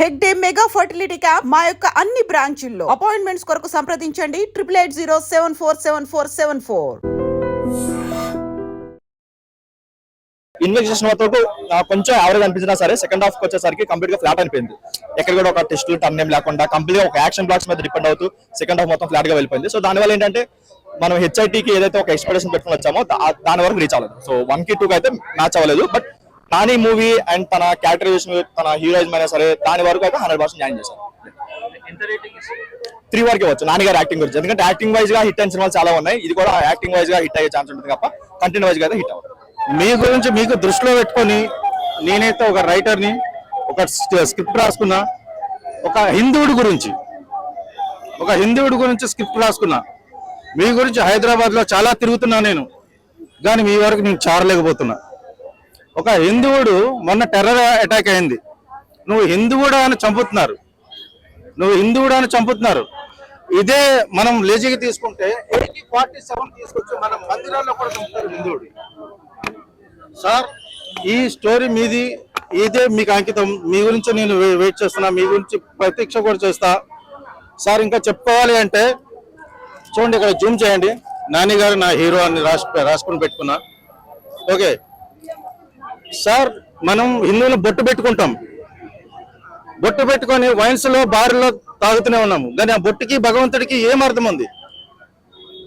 Hegde mega fertility camp మా యొక్క అన్ని బ్రాంచుల్లో. అపాయింట్మెంట్స్ కొరకు సంప్రదించండి 8880747474. ఇన్వెస్టిగేషన్ వరకు కొంచెం యావరేజ్ అనిపించినా సరే సెకండ్ హాఫ్ వచ్చేసరికి కంప్లీట్ గా ఫ్లాట్ అయిపోయింది. ఎక్కడ కూడా ఒక టెస్టులు టర్న్ ఏం లేకుండా కంప్లీట్ గా ఒక యాక్షన్ బ్లాక్స్ మీద డిపెండ్ అవుతూ సెకండ్ హాఫ్ మొత్తం ఫ్లాట్ గా వెళ్ళిపోయింది. సో దానివల్ల ఏంటంటే మనం హెచ్ఐటీకి ఏదైతే ఒక ఎక్స్పెక్టేషన్ పెట్టుకుని వచ్చామో దాని వరకు రీచ్ అవ్వలేదు. సో 1 కి 2 కి అయితే మ్యాచ్ అవ్వలేదు. బట్ నాని మూవీ అండ్ తన క్యారెక్టరైజేషన్ తన హీరోయిజం అయినా సరే దాని వరకు అయితే 100% న్యాయం చేశారు. 3 వరకు వచ్చు నాని గారి యాక్టింగ్ గురించి. ఎందుకంటే యాక్టింగ్ వైజ్ గా హిట్ అయిన సినిమాలు చాలా ఉన్నాయి. ఇది కూడా యాక్టింగ్ వైజ్ గా హిట్ అయ్యే ఛాన్స్ ఉంటుంది తప్ప కంటెంట్ వైజ్ గా అయితే హిట్ అవ్వదు. మీ గురించి మీకు దృష్టిలో పెట్టుకొని నేనైతే ఒక రైటర్ని, ఒక స్క్రిప్ట్ రాసుకున్నా. ఒక హిందువుడి గురించి స్క్రిప్ట్ రాసుకున్నా. మీ గురించి హైదరాబాద్లో చాలా తిరుగుతున్నా నేను, కానీ మీ వరకు నేను చేరలేకపోతున్నా. ఒక హిందువుడు మొన్న టెర్రర్ అటాక్ అయింది. నువ్వు హిందువుడా అని చంపుతున్నారు. ఇదే మనం లేజీగా తీసుకుంటే 47 తీసుకొచ్చి మనం మందిరాల్లో కూడా చంపుతారు హిందువుడు. సార్ ఈ స్టోరీ మీది, ఇదే మీకు అంకితం. మీ గురించి నేను వెయిట్ చేస్తున్నా, మీ గురించి ప్రతీక్ష కూడా చేస్తా సార్. ఇంకా చెప్పుకోవాలి అంటే చూడండి, ఇక్కడ జూమ్ చేయండి. నాని గారు నా హీరో అని రాసుకుని పెట్టుకున్నా. ఓకే సార్, మనం హిందువులు బొట్టు పెట్టుకొని వైన్స్ లో బార్లో తాగుతూనే ఉన్నాము. కానీ ఆ బొట్టుకి భగవంతుడికి ఏం అర్థం ఉంది?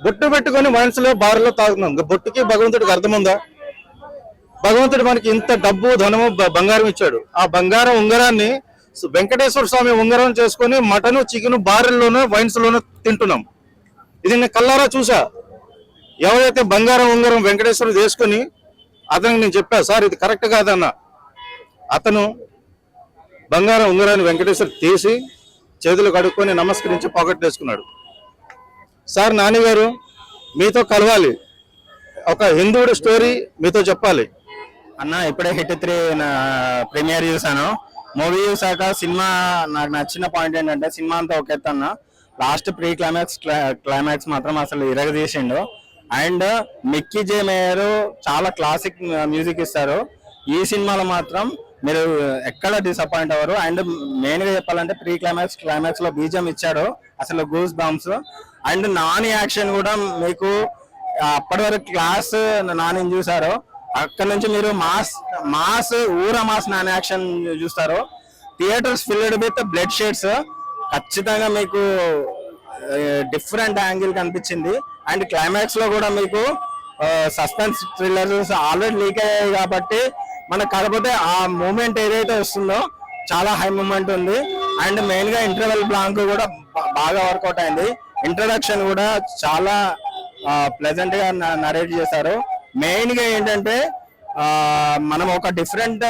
బొట్టు పెట్టుకొని వైన్స్ లో బార్లో తాగుతున్నాం, బొట్టుకి భగవంతుడికి అర్థం ఉందా? భగవంతుడు మనకి ఇంత డబ్బు, ధనము, బంగారం ఇచ్చాడు. ఆ బంగారం ఉంగరాన్ని వెంకటేశ్వర స్వామి ఉంగరం చేసుకొని మటను, చికెను బార్లోనూ వైన్స్ లోనూ తింటున్నాం. ఇది నేను కల్లారా చూసా. ఎవరైతే బంగారం ఉంగరం వెంకటేశ్వరుడు చేసుకుని అతనికి నేను చెప్పా, సార్ ఇది కరెక్ట్ కాదన్న. అతను బంగారం ఉంగరాన్ని వెంకటేశ్వరు తీసి చేతులు కడుక్కొని నమస్కరించి పాకెట్ వేసుకున్నాడు. సార్ నాని గారు మీతో కలవాలి, ఒక హిందువుడి స్టోరీ మీతో చెప్పాలి అన్న. ఇప్పుడే హిట్ 3 ప్రీమియర్ చూసాను. మూవీ చూసాక సినిమా నాకు నచ్చిన పాయింట్ ఏంటంటే సినిమా అంతా ఒక ఎత్తు అన్న, లాస్ట్ ప్రీ క్లైమాక్స్ మాత్రం అసలు ఇరగదీసిండు. అండ్ మిక్కీ జే మేయర్ చాలా క్లాసిక్ మ్యూజిక్ ఇస్తారు. ఈ సినిమాలో మాత్రం మీరు ఎక్కడ డిసప్పాయింట్ అవ్వరు. అండ్ మెయిన్ గా చెప్పాలంటే క్లైమాక్స్ లో బీజం ఇచ్చాడు, అసలు goose bumps. And Nani action కూడా మీకు అప్పటి వరకు క్లాస్ నాని చూసారు, అక్కడ నుంచి మీరు మాస్ నాని యాక్షన్ చూస్తారు. Theatres filled with blood shades. ఖచ్చితంగా మీకు డిఫరెంట్ యాంగిల్ కనిపించింది. అండ్ క్లైమాక్స్ లో కూడా మీకు సస్పెన్స్ థ్రిల్లర్స్ ఆల్రెడీ లీక్ అయ్యాయి కాబట్టి మనకు, కాకపోతే ఆ మూమెంట్ ఏదైతే వస్తుందో చాలా హై మూమెంట్ ఉంది. అండ్ మెయిన్ గా ఇంటర్వెల్ బ్లాంక్ కూడా బాగా వర్కౌట్ అయింది. ఇంట్రడక్షన్ కూడా చాలా ప్లెజెంట్ గా నరేట్ చేశారు. మెయిన్ గా ఏంటంటే మనం ఒక డిఫరెంట్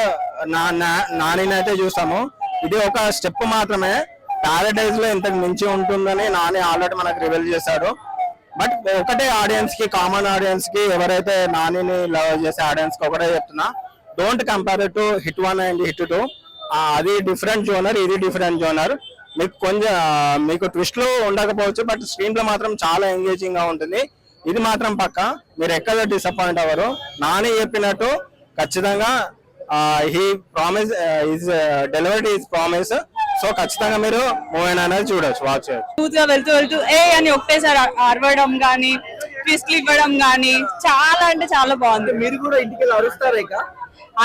నానిని అయితే చూస్తాము. ఇది ఒక స్టెప్ మాత్రమే, ప్యారడైజ్ లో ఇంతకు మించి ఉంటుందని నాని ఆల్రెడీ మనకు రివీల్ చేశాడు. బట్ ఒకటే ఆడియన్స్ కి, కామన్ ఆడియన్స్ కి, ఎవరైతే నానిని లవ్ చేసే ఆడియన్స్ కి ఒకటే చెప్తున్నా, don't compare to hit 1 and hit 2. అది డిఫరెంట్ జోనర్, ఇది డిఫరెంట్ జోనర్. మీకు కొంచెం మీకు ట్విస్ట్ లో ఉండకపోవచ్చు, బట్ స్క్రీన్ లో మాత్రం చాలా ఎంగేజింగ్ గా ఉంటుంది. ఇది మాత్రం పక్క, మీరు ఎక్కడ డిసప్పాయింట్ అవ్వరు. నాని చెప్పినట్టు ఖచ్చితంగా he promise is delivered is promise. So ఖచ్చితంగా మీరు మూవీ అనేది చూడొచ్చు, వాచ్ చేయొచ్చు. వెళ్తూ అని ఒకటేసారి అరవడం గానీ, ట్విస్ట్లు ఇవ్వడం గానీ చాలా అంటే చాలా బాగుంది. మీరు కూడా ఇంటికి అరుస్తారే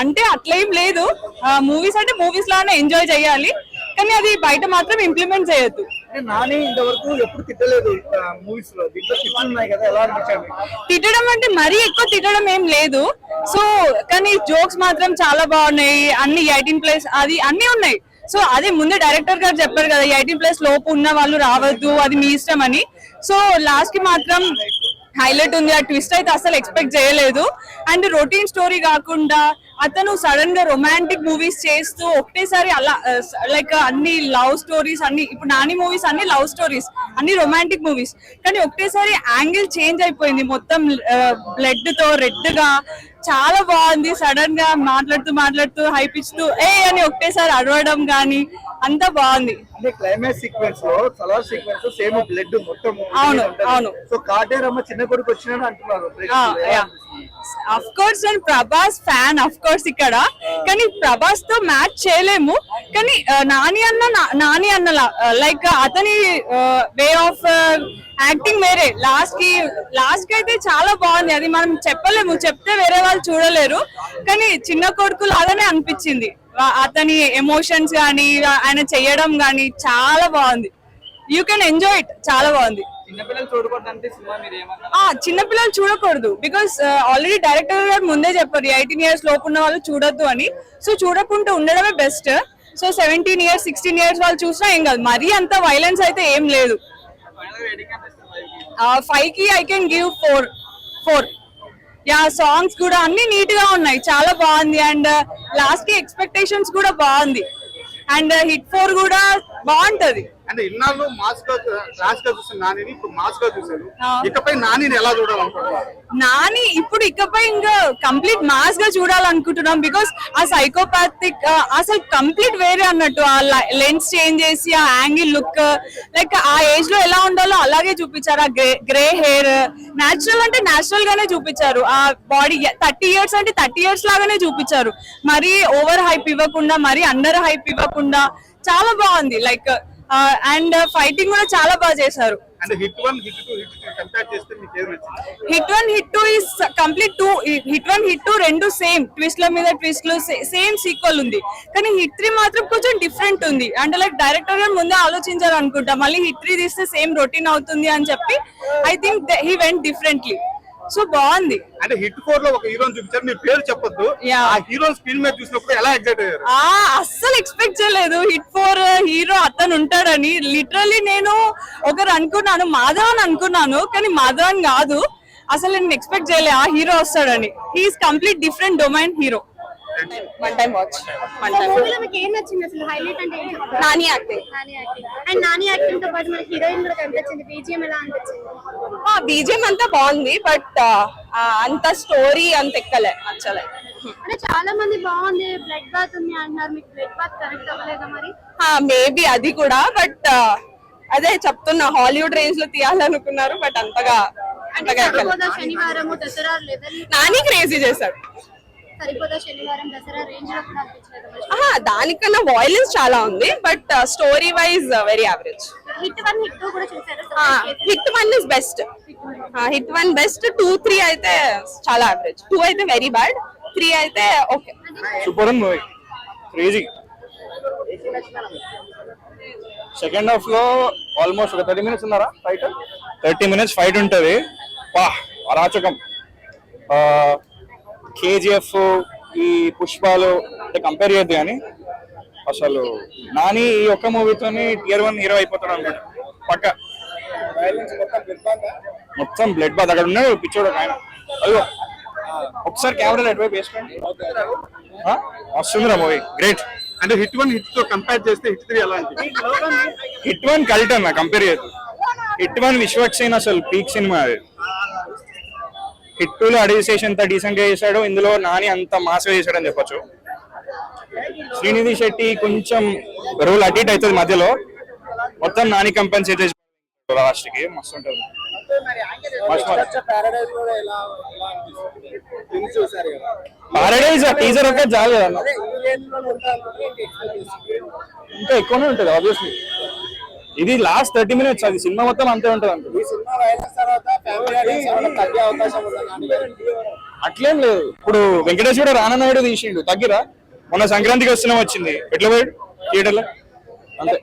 అంటే అట్లేం లేదు. మూవీస్ అంటే మూవీస్ లానే ఎంజాయ్ చేయాలి, కానీ అది బయట మాత్రం ఇంప్లిమెంట్ చేయొద్దు. నాని ఇంతవరకు ఎప్పుడు తిట్టలేదు మూవీస్ లో, ఉన్నాయి కదా, ఎలా అనిపించాడు? తిట్టడం అంటే మరీ ఎక్కువ తిట్టడం ఏం లేదు. సో కానీ జోక్స్ మాత్రం చాలా బాగున్నాయి. అన్ని 18+ అది అన్ని ఉన్నాయి. సో అదే ముందే డైరెక్టర్ గారు చెప్పారు కదా, 18+ లోపు ఉన్న వాళ్ళు రావద్దు, అది మీ ఇష్టం అని. సో లాస్ట్ కి మాత్రం హైలైట్ ఉంది. ఆ ట్విస్ట్ అయితే అసలు ఎక్స్పెక్ట్ చేయలేదు. అండ్ రొటీన్ స్టోరీ కాకుండా అతను సడన్ గా రొమాంటిక్ మూవీస్ చేస్తూ ఒకటేసారి అలా లైక్ అన్ని లవ్ స్టోరీస్, అన్ని ఇప్పుడు నాని మూవీస్ అన్ని లవ్ స్టోరీస్, అన్ని రొమాంటిక్ మూవీస్, కానీ ఒకటేసారి యాంగిల్ చేంజ్ అయిపోయింది మొత్తం, బ్లడ్ తో రెడ్ గా. చాలా బాగుంది. సడన్ గా మాట్లాడుతూ హైప్ ఇస్తూ ఏ అని ఒకటేసారి అరవడం గానీ అంతా బాగుంది. అంటే క్లైమాక్స్ సీక్వెన్స్ లో సలార్ సీక్వెన్స్ సేమ్ బ్లడ్ మొత్తం అవును. సో కాటేరమ్మ చిన్న కొడుకు వచ్చినాడు అంటున్నారు. అఫ్ కోర్స్ నేను ప్రభాస్ ఫ్యాన్ అఫ్ కోర్స్ ఇక్కడ, కానీ ప్రభాస్ తో మ్యాచ్ చేయలేము. కానీ నాని అన్నలా లైక్ అతని వే ఆఫ్ యాక్టింగ్ వేరే. లాస్ట్ కి అయితే చాలా బాగుంది. అది మనం చెప్పలేము, చెప్తే వేరే వాళ్ళు చూడలేరు. కానీ చిన్న కొడుకు లాగానే అనిపించింది. అతని ఎమోషన్స్ గానీ ఆయన చెయ్యడం గానీ చాలా బాగుంది. You can enjoy it. చాలా బాగుంది. చిన్నపిల్లలు చూడకూడదంటే సినిమా మీరు ఏమన్నా? చిన్నపిల్లలు చూడకూడదు. బికాస్ ఆల్రెడీ డైరెక్టర్ గారు ముందే చెప్పారు 18 years లోపు ఉన్న వాళ్ళు చూడొద్దు అని. సో చూడకుండా ఉండడమే బెస్ట్. సో 17 years 16 years వాళ్ళు చూసినా ఏం కాదు. మరీ అంత వైలెన్స్ అయితే ఏం లేదు. 5 కి I can give 4. Yeah, songs కూడా అన్ని నీట్ గా ఉన్నాయి. చాలా బాగుంది. అండ్ లాస్ట్ కి ఎక్స్పెక్టేషన్స్ కూడా బాగుంది. అండ్ హిట్ 4 కూడా బాగుంటది. అంటే ఇన్నాళ్ళు మాస్ గా క్లాస్ గా చూసిన నానిని ఇప్పుడు మాస్ గా చూసారు. ఇకపై నానిని ఎలా చూడాలనుకుంటున్నారు? నాని ఇప్పుడు ఇకపై ఇంకా కంప్లీట్ మాస్ గా చూడాలనుకుంటున్నాం. బికాస్ ఆ సైకోపాథిక్ అసలు కంప్లీట్ వేరే అన్నట్టు. ఆ లెన్స్ చేంజ్ చేసి ఆ యాంగిల్ లుక్ లైక్ ఆ ఏజ్ లో ఎలా ఉండాలో అలాగే చూపించారు. ఆ గ్రే హెయిర్ నేచురల్ అంటే నేచురల్ గానే చూపించారు. ఆ బాడీ 30 years అంటే 30 years లాగానే చూపించారు. మరీ ఓవర్ హైప్ ఇవ్వకుండా, మరీ అండర్ హైప్ ఇవ్వకుండా చాలా బాగుంది. లైక్ అండ్ ఫైటింగ్ కూడా చాలా బాగా చేశారు. అంటే హిట్ 1 హిట్ 2 హిట్ 3 కంపేర్ చేస్తే మీకు ఏం నచ్చింది? Hit 1 hit 2 is complete 2. Hit 1 hit 2 రెండు సేమ్ ట్విస్ట్ల మీద ట్విస్ట్లు, సేమ్ సీక్వెల్ ఉంది. కానీ హిట్ 3 మాత్రం కొంచెం డిఫరెంట్ ఉంది. అంటే లైక్ డైరెక్టర్ గారు ముందే ఆలోచించారు అనుకుంటా. మళ్ళీ హిట్ 3 తీస్తే సేమ్ రొటీన్ అవుతుంది అని చెప్పి I think he went differently. So బాగుంది. అంటే హిట్ 4 లో ఒక హీరోని చూపించారు. మీ పేరు చెప్పొద్దు. ఆ హీరో స్క్రీన్ మీద చూసినప్పుడు ఎలా ఎక్సైట్ అయ్యారు? అస్సలు ఎక్స్పెక్ట్ చేయలేదు హిట్ 4 హీరో అతను ఉంటాడని. లిటరల్లీ నేను ఒకరు అనుకున్నాను, మాధవన్ అనుకున్నాను. కానీ మాధవన్ కాదు. అసలు నేను ఎక్స్పెక్ట్ చేయలేదు ఆ హీరో వస్తాడని. He is complete different domain hero. One time watch. మూవీలో మీకు ఏం నచ్చింది అసలు? హైలైట్ అంటే ఏం చెప్తారు? Nani acting. And Nani acting తో పాటు మనకి హీరోయిన్ కూడా కనిపించింది. బీజిఎం ఎలా అనిపించింది? బీజిఎం అంతా బాగుంది. బట్ అంత స్టోరీ అంత ఎక్కలే, నచ్చలే. అంటే చాలా మంది బాగుంది, బ్లడ్ బాత్ ఉంది అంటున్నారు. మీకు బ్లడ్ బాత్ కరెక్ట్ అవ్వలేదా మరి? మేబీ అది కూడా. బట్ అదే చెప్తున్నా, హాలీవుడ్ రేంజ్ లో తీయాలనుకున్నారు. బట్ అంతగా సరిపోదా శనివారం దసరా లెవెల్? నాని క్రేజీ చేశాడు. సరిపోదా శనివారం దసరా రేంజ్ లో కూడా అనిపించలేదు? దానికన్నా వాయిలెన్స్ చాలా ఉంది. But story wise very average. Hit 1 hit 2 కూడా చూసారు. Hit 1 is best. Hit 1 best. 2 3 అయితే చాలా యావరేజ్. 2 అయితే వెరీ బ్యాడ్. 3 అయితే ఓకే. సూపర్ ఉంది మూవీ, క్రేజీ. సెకండ్ హాఫ్ లో ఆల్మోస్ట్ ఒక 30 minutes ఉన్నారా ఫైట్? 30 minutes ఫైట్ ఉంటది. వా, అరాచకం. KGF ఈ పుష్పాలు అంటే కంపేర్ చేయద్దు. కానీ అసలు నాని ఈ ఒక్క మూవీతోని Tier 1 హీరో అయిపోతాడు అనమాట పక్క. మొత్తం బ్లడ్ బాత్. అక్కడ ఉన్నాడు పిచ్చోడు ఆయన. అయ్యో, ఒకసారి కెమెరా అటువైపు వేసుకోండి. వస్తుందిరా మూవీ, గ్రేట్. అంటే హిట్ 1 హిట్ 2 కంపేర్ చేస్తే హిట్ 3 ఎలా అనిపించింది? హిట్ 1 కల్ట్ అన్న, కంపేర్ చేయదు. హిట్ 1 విశ్వక్సేన్ అసలు పీక్ సినిమా. అది హిట్ 2 లో అడిగేసి ఎంత డీసెంట్ గా చేశాడు. ఇందులో నాని అంత మాస్ గా చేశాడు అని చెప్పొచ్చు. శ్రీనిధి శెట్టి కొంచెం రోల్ అటు ఇటు అవుతుంది మధ్యలో. మొత్తం నాని కంపెన్సేట్ చేసి లాస్ట్ కి మస్తు ఉంటుంది. పారడైజ్ టీజర్ ఒకే చాలు కదా, ఇంకా ఎక్కువనే ఉంటుంది ఆబ్వియస్లీ. ఇది లాస్ట్ 30 minutes, అది సినిమా మొత్తం అంతే ఉంటుంది అంట. అట్లేం లేదు. ఇప్పుడు వెంకటేష్ కూడా రానన్నాడు తీసిండు, తగ్గిరా. మొన్న సంక్రాంతికి వస్తున్నాం వచ్చింది, ఎట్లా పోయాడు థియేటర్ లో అంతే.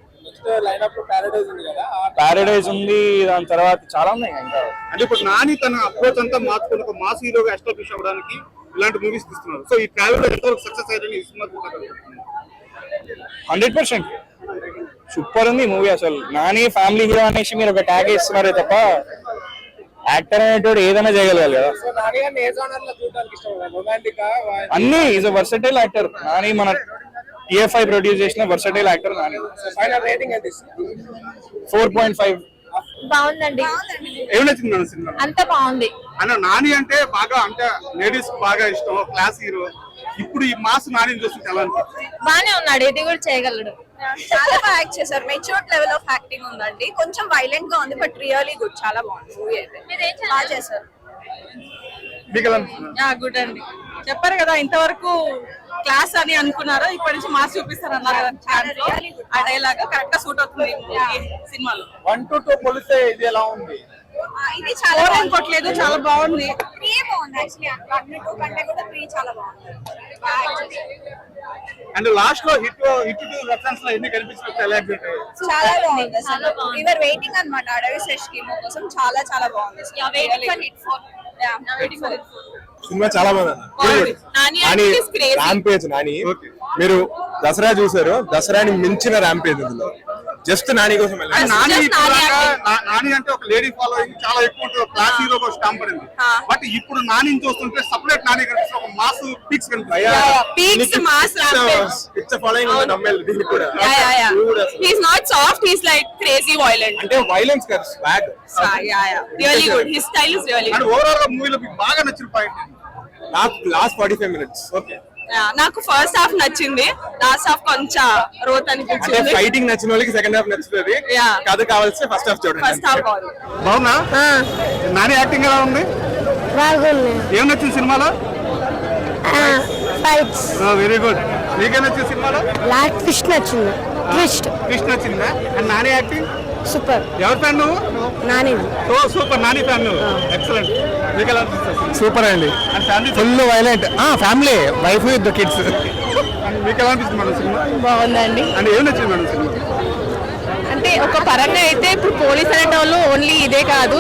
పారడైజ్ ఉంది, దాని తర్వాత చాలా ఉన్నాయి ఇంకా. అంటే ఇప్పుడు నాని తన అప్రోచ్ అంతా మార్చుకుని ఒక మాస్ హీరోగా ఎస్టాబ్లిష్ అవ్వడానికి ఇలాంటి మూవీస్ తీస్తున్నారు. సో ఈ ట్రావెల్ ఎంతవరకు సక్సెస్ అయ్యారని ఈ సినిమా 100% సూపర్ ఉంది మూవీ. అసలు నాని ఫ్యామిలీ హీరో అనేసి మీరు ఒక ట్యాగ్ ఇస్తున్నారే తప్ప యాక్టర్ అనేటోడు ఏదైనా చేయగలగాలి కదా. అన్ని is a versatile actor Nani. మన TFI ప్రొడ్యూస్ చేసిన వర్సటైల్ యాక్టర్ నాని. 4.5 బాగుందండి. ఏం నచ్చింది మేడం సినిమా? అంత బాగుంది. అన్న నాని అంటే బాగా అంటే లేడీస్ బాగా ఇష్టం, క్లాస్ హీరో. ఇప్పుడు ఈ మాస్ నాని చూస్తుంటే ఎలా అనిపిస్తుంది? బానే ఉన్నాడు, ఇది కూడా చేయగలడు. చాలా బాగా యాక్ట్ చేశారు. మెచ్యూర్డ్ లెవెల్ ఆఫ్ యాక్టింగ్ ఉందండి. కొంచెం వైలెంట్ గా ఉంది బట్ రియల్లీ గుడ్. చాలా బాగుంది మూవీ అయితే. బాగా చేశారు. మీకు ఎలా అనిపిస్తుంది? గుడ్ అండి. చెప్పారు కదా ఇంతవరకు క్లాస్ అని అనుకున్నారా, ఇప్పటి నుంచి మాస్ చూపిస్తారు అన్నారు కదా ఛానల్లో. ఆ డైలాగ్ కరెక్ట్ గా సూట్ అవుతుంది సినిమాలో. 1 to 2 పోలిస్తే ఇది ఎలా ఉంది? ఇది చాలా కొట్టలేదు, చాలా బాగుంది. 3 బాగుంది యాక్చువల్లీ. 1 కంటే కూడా 3 చాలా బాగుంది. అండ్ లాస్ట్ లో హిట్ టు రెఫరెన్స్ లో ఎన్ని కనిపించినప్పుడు ఎలా ఎగ్జైట్ అయ్యారు? చాలా బాగుంది అసలు. వీఆర్ వెయిటింగ్ అన్నమాట అడవి శేష్ కీమో కోసం. చాలా చాలా బాగుంది. సినిమా చాలా బాగుంది. నాని ర్యాంపేజ్. నాని మీరు దసరా చూసారు, దసరాని మించిన ర్యాంపేజ్ ఇందులో. జస్ట్ నాని కోసం వెళ్ళాలి. నాని నాని అంటే ఒక లేడీ ఫాలోయింగ్ చాలా ఎక్కువ ఉంటుంది, క్లాస్ హీరో స్టాంప్ పడింది. బట్ ఇప్పుడు నాని చూస్తుంటే సపరేట్ నాని కనిపిస్తుంది, ఒక మాస్ పిక్స్ కనిపిస్తుంది. ఫాలోయింగ్ ఉంది అమ్మాయిలు దీనికి కూడా. He's not soft, he's like crazy violent. అంటే వైలెన్స్ కాదు, swag. Really good. His style is really and good. Overall గా మూవీలో మీకు బాగా నచ్చిన పాయింట్ నాకు లాస్ట్ 45 minutes. ఓకే. నాకు ఫస్ట్ హాఫ్ నచ్చింది, లాస్ట్ హాఫ్ కొంచెం రోత్ అంటే అనిపించింది. ఫైటింగ్ నచ్చిన వాళ్ళకి సెకండ్ హాఫ్ నచ్చుతుంది, Yeah. కథ కావాల్సి ఫస్ట్ హాఫ్ చూడండి. ఫస్ట్ హాఫ్ బాగుంది. బాగున్నా? నాని యాక్టింగ్ ఎలా ఉంది? బాగుంది. ఏం నచ్చింది సినిమాలో? ఫైట్స్. Very good. మీకేం నచ్చింది సినిమాలో? లాస్ట్ ట్విస్ట్ నచ్చింది. ట్విస్ట్ కృష్ణ నచ్చిందా? And Nani acting super. ఎవరి ఫ్యాన్ నువ్వు? నాని. ఓ సూపర్, నాని ఫ్యాన్ నువ్వు. ఎక్సలెంట్. మీకు ఎలా అనిపిస్తుంది? సూపర్ అండి. And family full violent. Family, wife with the kids. మీకు ఎలా అనిపిస్తుంది మేడం సినిమా? బాగుందండి. అండ్ ఏం నచ్చింది మేడం సినిమా? అంటే ఒక పరంగా అయితే ఇప్పుడు పోలీస్ అనేటోళ్ళు ఓన్లీ ఇదే కాదు,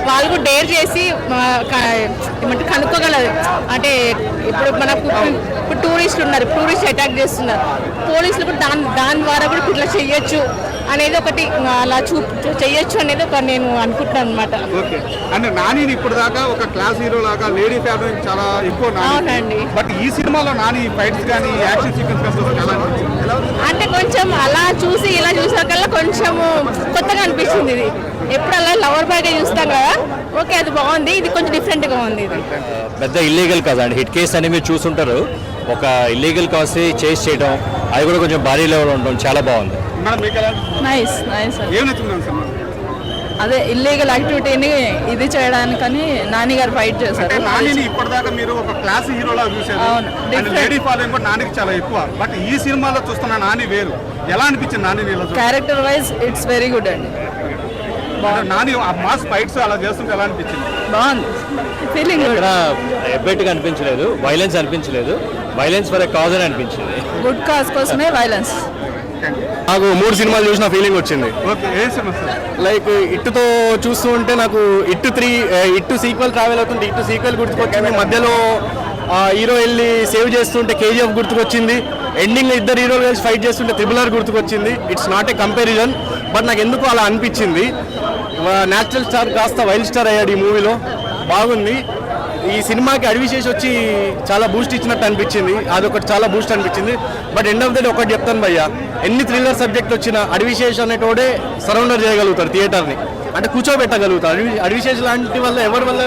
వాళ్ళు కూడా డేర్ చేసి ఏమంటే కనుక్కోగలరు. అంటే ఇప్పుడు మనకు ఇప్పుడు టూరిస్టులు ఉన్నారు, టూరిస్ట్ అటాక్ చేస్తున్నారు, పోలీసులు కూడా దాని ద్వారా కూడా ఇట్లా చెయ్యొచ్చు అనేది ఒకటి, అలా చెయ్యొచ్చు అనేది ఒక నేను అనుకుంటున్నాను అనమాట. ఓకే. అంటే నాని ఇప్పుడు దాకా ఒక క్లాస్ హీరో లాగా లేడీ ఫ్యాబ్రిక్ చాలా ఎక్కువ అవునండి. బట్ ఈ సినిమాలో నాని ఫైట్స్ కానీ యాక్షన్ సీక్వెన్స్ కానీ ఎలా అనిపించింది? అంటే కొంచెం అలా చూసి ఇలా చూసాకల్లా కొంచెము కొత్తగా అనిపించింది. ఇది ఎప్పుడు అలా లవర్ బాయ్ చూస్తాం కదా, ఓకే అది బాగుంది, ఇది కొంచెం డిఫరెంట్ గా ఉంది. ఇది పెద్ద ఇల్లీగల్ కదండి, హిట్ కేసు అని మీరు చూసుంటారు. ఒక ఇల్లీగల్ కాస్ట్ చేసి చేయడం, అది కూడా కొంచెం భారీ లెవెల్ ఉండడం చాలా బాగుంది. మేడం మీకు ఎలా అనిపించింది? Nice nice. ఏం నచ్చింది మేడం సినిమా? అదే ఇల్లీగల్ యాక్టివిటీని ఇది చేయడానికని నాని గారు ఫైట్ అంటే చేశారు. నానిని ఇప్పటిదాకా మీరు ఒక క్లాస్ హీరోలా చూసారు, అవును, different. లేడీ ఫాలోయింగ్ కూడా నానికి చాలా ఎక్కువ. బట్ ఈ సినిమాలో చూస్తున్న నాని వేరు. ఎలా అనిపించింది నాని ఇలా చూస్తే? Character wise it's very good అండి. అంటే నాని ఆ మాస్ ఫైట్స్ అలా చేస్తుంటే ఎలా అనిపించింది? బాగుంది, ఫీలింగ్ ఇక్కడ ఎబ్బెట్టుగా అనిపించలేదు, వైలెన్స్ అనిపించలేదు, వైలెన్స్ ఫర్ ఎ కాజ్ అని అనిపించింది. గుడ్ కాజ్ కోసమే వైలెన్స్. నాకు 3 సినిమాలు చూసిన ఫీలింగ్ వచ్చింది. ఓకే. ఏ సినిమా సార్? లైక్ ఇట్టుతో చూస్తూ ఉంటే నాకు ఇట్టు 3 ఇట్టు సీక్వెల్ ట్రావెల్ అవుతుంటే ఇట్టు సీక్వెల్ గుర్తుకొచ్చింది. మధ్యలో హీరో వెళ్ళి సేవ్ చేస్తుంటే KGF గుర్తుకొచ్చింది. ఎండింగ్ ఇద్దరు హీరోలు కలిసి ఫైట్ చేస్తుంటే RRR గుర్తుకొచ్చింది. It's not a comparison, but నాకు ఎందుకు అలా అనిపించింది. నేచురల్ స్టార్ కాస్త వైల్డ్ స్టార్ అయ్యాడు ఈ మూవీలో. బాగుంది. ఈ సినిమాకి అడివిశేష్ వచ్చి చాలా బూస్ట్ ఇచ్చినట్టు అనిపించింది, అదొకటి చాలా బూస్ట్ అనిపించింది. But end of the day ఒకటి చెప్తాను భయ్యా, ఎన్ని థ్రిల్లర్ సబ్జెక్ట్ వచ్చినా అడివిశేష్ అనేటోడే సరౌండర్ చేయగలుగుతారు థియేటర్ని, అంటే కూర్చోబెట్టగలుగుతారు. అడివిశేష్ లాంటి వల్ల ఎవరి వల్ల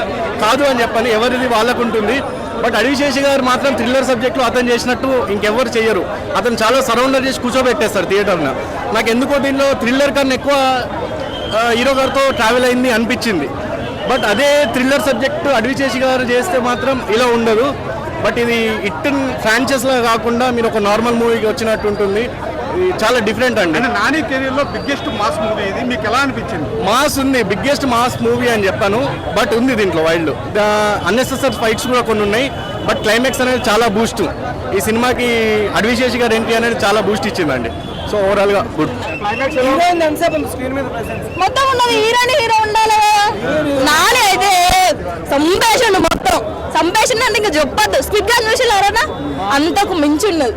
కాదు అని చెప్పని, ఎవరిది వాళ్ళకు ఉంటుంది. బట్ అడివిశేష్ గారు మాత్రం థ్రిల్లర్ సబ్జెక్ట్లో అతను చేసినట్టు ఇంకెవరు చేయరు. అతను చాలా సరౌండర్ చేసి కూర్చోబెట్టేస్తారు థియేటర్ని. నాకు ఎందుకో దీనిలో థ్రిల్లర్ కన్నా ఎక్కువ హీరో గారితో ట్రావెల్ అయింది అనిపించింది. బట్ అదే థ్రిల్లర్ సబ్జెక్టు అడివిశేష్ గారు చేస్తే మాత్రం ఇలా ఉండదు. బట్ ఇది ఇట్టన్ ఫ్రాంచైజ్లా కాకుండా మీరు ఒక నార్మల్ మూవీకి వచ్చినట్టు ఉంటుంది. ఇది చాలా డిఫరెంట్ అండి. అంటే నాని కెరీర్ లో బిగ్గెస్ట్ మాస్ మూవీ ఇది. మీకు ఎలా అనిపించింది? మాస్ ఉంది, బిగ్గెస్ట్ మాస్ మూవీ అని చెప్పాను. బట్ ఉంది దీంట్లో వైల్డ్ అన్నెసెసరీ ఫైట్స్ కూడా కొన్ని ఉన్నాయి. బట్ క్లైమాక్స్ అనేది చాలా బూస్ట్. ఈ సినిమాకి అడివిశేష్ గారు ఎంట్రీ అనేది చాలా బూస్ట్ ఇచ్చిందండి. సో ఓవరాల్ గా గుడ్. మొత్తం ఉన్నది హీరో ఉండాలి కదా. నాని అయితే సంభాషణ మొత్తం సంభాషణ అంటే ఇంకా చెప్పద్దు. స్క్విడ్ గా చూసి ఎవరన్నా అంతకు మించి ఉన్నది.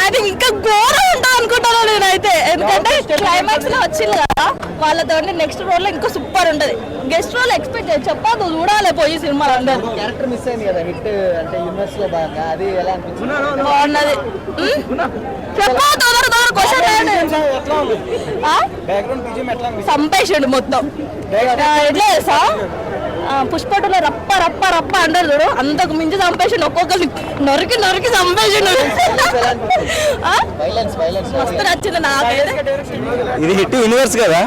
అది ఇంకా ఘోరం ఉంటుంది అనుకుంటాను నేనైతే. ఎందుకంటే క్లైమాక్స్ లో వచ్చింది కదా వాళ్ళతో, నెక్స్ట్ రోల్ లో ఇంకా సూపర్ ఉంటది. గెస్ట్ రోల్ ఎక్స్పెక్ట్ చేసి చెప్పదు, చూడాలి పోయి సినిమా అందరు. క్యారెక్టర్ మిస్ అయింది కదా హిట్ అంటే యూనివర్స్ లో భాగంగా, అది ఎలా అనిపించింది? బాగున్నది. చెప్పు క్వశ్చన్ బ్యాక్గ్రౌండ్ బీజిఎం ఎట్లా సంపేషుడు మొత్తం ఎట్లా తెలుసా పుష్పటలో రప్ప రప్ప రప్ప అంటారు చూడు, అంతకు మించి సంపేషుడు, ఒక్కొక్కరు నరికి నరికి సంపేషుడు. మస్తు నచ్చింది నాకైతే. ఇది హిట్ యూనివర్స్ కదా,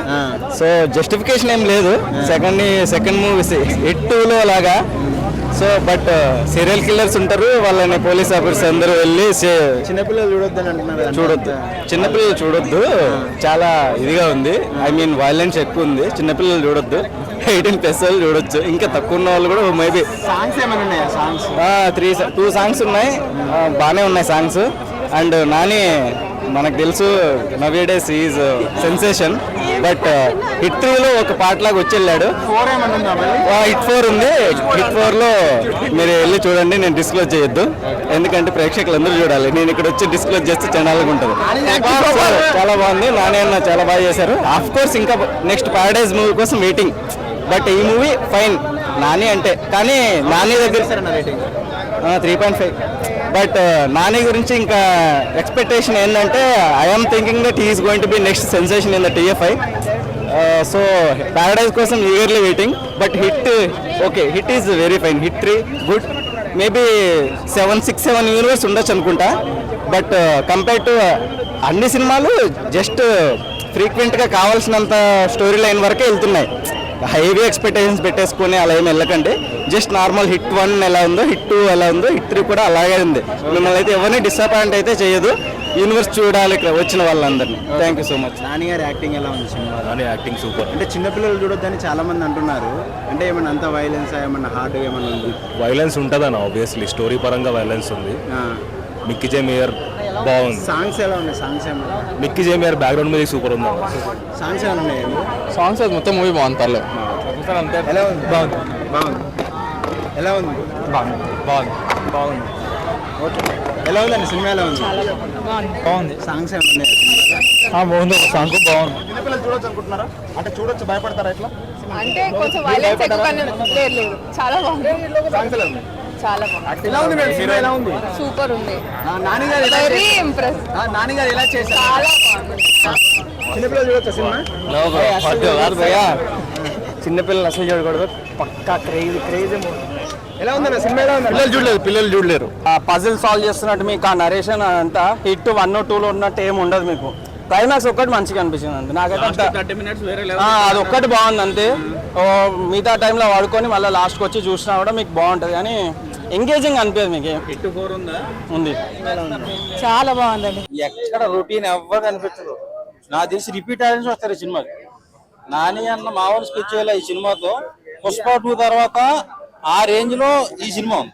సో జస్టిఫికేషన్ ఏం లేదు. సెకండ్ మూవీ హిట్ 2లో లాగా. సో బట్ సీరియల్ కిల్లర్స్ ఉంటారు, వాళ్ళని పోలీస్ ఆఫీసర్స్ అందరూ వెళ్ళి చిన్నపిల్లలు చూడొద్దని అంటున్నారు. చూడొద్దు, చిన్నపిల్లలు చూడొద్దు, చాలా ఇదిగా ఉంది. ఐ మీన్ వైలెన్స్ ఎక్కువ ఉంది, చిన్నపిల్లలు చూడొద్దు. 18+ వాళ్ళు చూడొచ్చు, ఇంకా తక్కువ ఉన్న వాళ్ళు కూడా మేబీ. సాంగ్స్ ఏమైనా ఉన్నాయా? సాంగ్స్ 2 సాంగ్స్ ఉన్నాయి, బాగానే ఉన్నాయి సాంగ్స్. అండ్ నాని మనకు తెలుసు now days is sensation, but Hit 3లో ఒక పాట లాగా వచ్చి వెళ్ళాడు. హిట్ 4 ఉంది, హిట్ 4లో మీరు వెళ్ళి చూడండి. నేను డిస్క్లోజ్ చేయొద్దు, ఎందుకంటే ప్రేక్షకులు అందరూ చూడాలి. నేను ఇక్కడ వచ్చి డిస్క్లోజ్ చేస్తే జనాలుగా ఉంటుంది. చాలా బాగుంది, నాని అన్న చాలా బాగా చేశారు. ఆఫ్ కోర్స్ ఇంకా నెక్స్ట్ పారడైజ్ మూవీ కోసం వెయిటింగ్, బట్ ఈ మూవీ ఫైన్ నాని అంటే. కానీ నాని దగ్గర 3.5, బట్ నాని గురించి ఇంకా ఎక్స్పెక్టేషన్ ఏంటంటే I'm thinking that he's going to be next sensation in the TFI. So Paradise కోసం eagerly waiting, but Hit okay, Hit is very fine. Hit 3 good, maybe 6-7 universe ఉండొచ్చు అనుకుంటా. But compare to అన్ని సినిమాలు just ఫ్రీక్వెంట్గా కావాల్సినంత story line వరకే వెళ్తున్నాయి. Heavy expectations పెట్టేసుకొని అలా ఏమి వెళ్ళకండి. జస్ట్ నార్మల్ హిట్ 1 ఎలా ఉందో, హిట్ 2 ఎలా ఉందో, హిట్ 3 కూడా అలాగే ఉంది. మిమ్మల్ని అయితే ఎవరిని డిసప్పాయింట్ అయితే చేయదు. యూనివర్స్ చూడాలి ఇక్కడ వచ్చిన వాళ్ళందరినీ. Thank you so much. Nani గారి యాక్టింగ్ ఎలా ఉంది సినిమా? Nani acting super. అంటే చిన్నపిల్లలు చూడొద్దని చాలా మంది అంటున్నారు. అంటే ఏమన్నా అంత వైలెన్స్, ఏమన్నా హార్డ్ ఏమన్నా ఉంది? వైలెన్స్ ఉంటుందన్న, ఆబ్వియస్లీ స్టోరీ పరంగా వైలెన్స్ ఉంది. మిక్కీ జే మేయర్ బాగుంది. సాంగ్స్ ఎలా ఉన్నాయి? సాంగ్స్ ఏమన్నా? మిక్కీ జే మేయర్ బ్యాక్గ్రౌండ్ మ్యూజిక్ సూపర్ ఉంది. సాంగ్స్ ఏమైనా ఉన్నాయి? సాంగ్స్ మొత్తం మూవీ బాగుంది, పర్లేదు. ఎలా ఉంది? బాగుంది. ఎలా ఉంది? బాగుంది. ఓకే, ఎలా ఉందండి సినిమా? ఎలా ఉంది? బాగుంది. సాంగ్స్ ఏమైనా ఉన్నాయి? బాగుంది, ఒక సాంగ్ బాగుంది. చిన్నపిల్లలు చూడొచ్చు అనుకుంటున్నారా? అంటే చూడొచ్చు, భయపడతారా ఇట్లా? అంటే కొంచెం వైలెన్స్ ఎక్కువ లేదు, చాలా బాగుంది. సాంగ్స్ ఎలా ఉన్నాయి? చాలా బాగుంది. ఎలా ఉంది మేడం సినిమా? ఎలా ఉంది? సూపర్ ఉంది. నాని గారు ఎలా వెరీ ఇంప్రెస్. నాని గారు ఎలా చేశారు? చాలా బాగుంది. చిన్నపిల్లలు చూడొచ్చా సినిమా? చిన్నపిల్లలు అసలు చూడకూడదు, పక్కా క్రేజీ. ఎలా ఉందన్న సినిమా? ఎలా ఉంది? పిల్లలు చూడలేరు. పజిల్ సాల్వ్ చేస్తున్నట్టు మీకు ఆ నరేషన్ అంతా హిట్ 1, 2లో ఉన్నట్టు ఏమి ఉండదు. మీకు క్లైమాక్స్ ఒక్కటి మంచిగా అనిపించింది అంతే నాకైతే. అది ఒక్కటి బాగుంది అంతే. మిగతా టైంలో వాడుకొని మళ్ళీ లాస్ట్కి వచ్చి చూసినా కూడా మీకు బాగుంటుంది, కానీ ఎంగేజింగ్ అనిపించదు మీకు. హిట్ 4 ఉందా? ఉంది, చాలా బాగుందండి. ఎక్కడ రొటీన్ ఎవ్వరు అనిపించదు. నాకు తెలిసి రిపీట్ ఆడియన్స్ వస్తారు ఈ సినిమాకి. నాని అన్న మామూలు స్కెచ్ ఈ సినిమాతో పుష్ప 2 తర్వాత ఆ రేంజ్ లో ఈ సినిమా ఉంది.